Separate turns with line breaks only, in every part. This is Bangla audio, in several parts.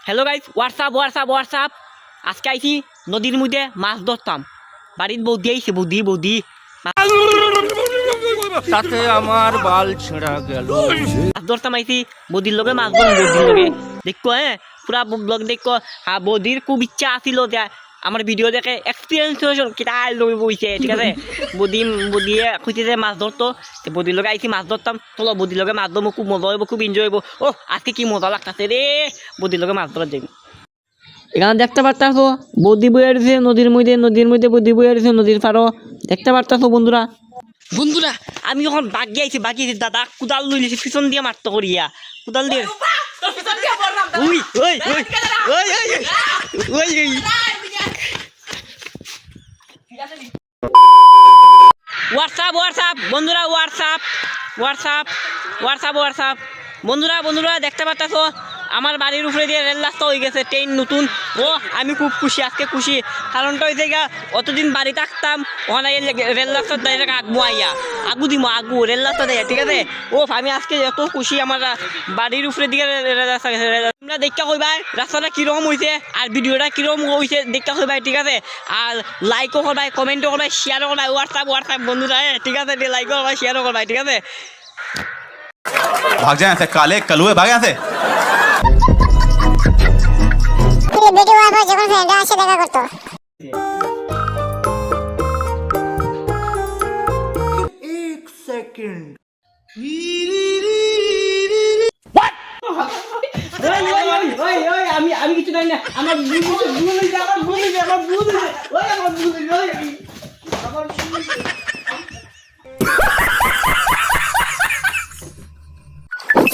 Hello guys, WhatsApp. আজকে আইছি নদীর মধ্যে মাছ ধরতাম। বাড়ির বৌদি আইছে, বৌদি
তাতে আমার বাল ছেঁড়া গেল।
মাছ ধরতাম আইছি বৌদির লগে, মাছ ধরুন বৌদির লগে। দেখো পুরা ব্লগ দেখো। বৌদির খুব ইচ্ছা আছিল যে আমার ভিডিও দেখে এক্সপিরিয়েন্স কিতা লগে বইছে, ঠিক আছে। বৌদিয়ে খুঁজছে যে মাছ ধরতো, বৌদির লগে আইছি মাছ ধরতাম। চলো বৌদির লগে মাছ ধরবো, খুব মজা হইব, খুব এনজয় হইব। ও আজকে কি মজা লাগতেছে রে বৌদির লগে মাছ ধরার জন্য। এখানে দেখতে পারতাছো বৌদি বইয়া রয়েছে নদীর মধ্যে বৌদি বইয়া রয়েছে নদীর পাড়ও দেখতে পারতাছো বন্ধুরা। আমি যখন বাগিয়েছি দাদা কুদাল লইছি পিছন দিয়ে মারতে করিয়া কুদাল দিয়ে হোয়াটসঅ্যাপ বন্ধুরা, হোয়াটসঅ্যাপ বন্ধুরা দেখতে পারতাছো আমার বাড়ির উপরে দিয়ে রেল রাস্তা হয়ে গেছে, ট্রেন নতুন। ও আমি খুব খুশি, আজকে খুশি। কারণটা হয়েছে গা অতদিন বাড়ি থাকতাম, ওখানে রেল রাস্তার দাঁড়িয়ে আগু রেল রাস্তা দেয়, ঠিক আছে। ও আমি আজকে এত খুশি, আমার বাড়ির উপরে দিকে রেল রাস্তা গেছে। তোমরা দেখা কইবাই রাস্তাটা কীরকম হয়েছে আর ভিডিওটা কীরকম হয়েছে দেখা কইবাই, ঠিক আছে। আর লাইকও করবাই, কমেন্টও করবাই, শেয়ারও করবাই। হোয়াটসঅ্যাপ বন্ধুরা, ঠিক আছে, লাইকও করবাই, শেয়ারও করবাই, ঠিক আছে।
भाग जाए ऐसे काले कलुए भाग यहाँ से।
ভিডিও আবার যখন ফ্রেন্ডরা আসে দেখা করতো।
এক সেকেন্ড।
আমি কিছু জানি না। আমার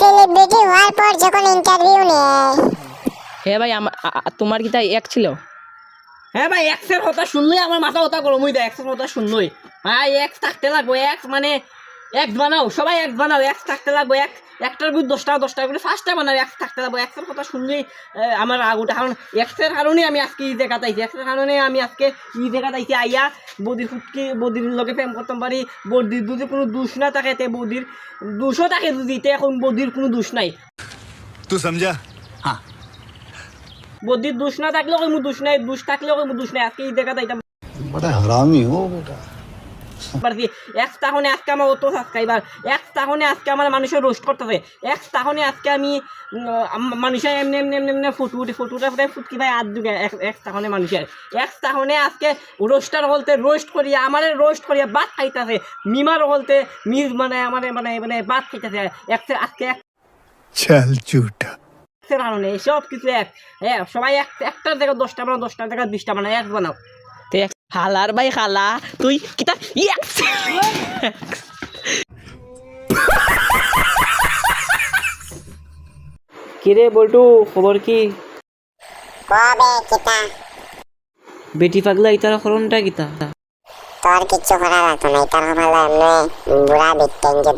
সেলিব্রিটি হওয়ার পর যখন ইন্টারভিউ নেয়।
হ্যাঁ ভাই, তোমার কি তাই এক ছিল?
হ্যাঁ ভাই, এক্সের কথা শুনলই আমার মাথা কথা গরম হয়ে যায়। এক্সের কথা শুনলই ভাই, এক্স থাকতে লাগবো। এক্স মানে এক্স বানাও, সবাই এক্স বানাও। এক্স থাকতে লাগবো। একটার বিরুদ্ধে 10টা করে 5টা বানাও। এক্স থাকতে লাগবো। এক্সের কথা শুনলেই আমার আগুটা, কারণ এক্সের কারণে আমি আজকে ঈদে কাটাইছি। এক্সের কারণে আমি আজকে ঈদে কাটাইছি। আইয়া বৌদির লগে প্রেম করতাম পারি। বৌদির যদি কোনো দোষ না থাকে, তে বৌদির দোষও থাকে যদি, তে এখন বৌদির কোনো দোষ নাই।
तू समझा? हाँ।
বৌদির দোষ না থাকলেও কোনো দোষ নাই, দোষ থাকলেও কোনো দোষ নাই। আজকে ঈদে কাটাইতাম।
बड़ा हरामी हो बेटा।
এক্স তাহলে আজকে আমার অত সাবস্ক্রাইবার, এক্স তাহলে আজকে আমার মানুষের রোস্ট করতেছে, এক্স তাহলে আজকে আমি মানুষের এমনি ফুটুটা ফুটকি ভাই আর দুগে এক্স তাহলে মানুষের এক্স তাহলে আজকে রোস্টার বলতে রোস্ট করিয়া আমার রোস্ট করিয়া ভাত খাইতেছে, মিমার বলতে মিজ মানে আমার মানে ভাত খাইতেছে এক্সের আজকে
चल झूठा।
এক্সের কারণে সব কিছু এক। হ্যাঁ, সবাই একটার জায়গায় 10টা বানাও, 10টার জায়গায় 20টা বানাও, এক বানাও।
খালার ভাই খালা তুই কিতা
কিরে বল্টু, খবর কি?
কবে কিতা
বেটি পাগলা ইতার করণটা কিতা?
তোর কিচ্ছু করার লাগতো না। ইতার কপালে এমনি বুড়া বিটেন যে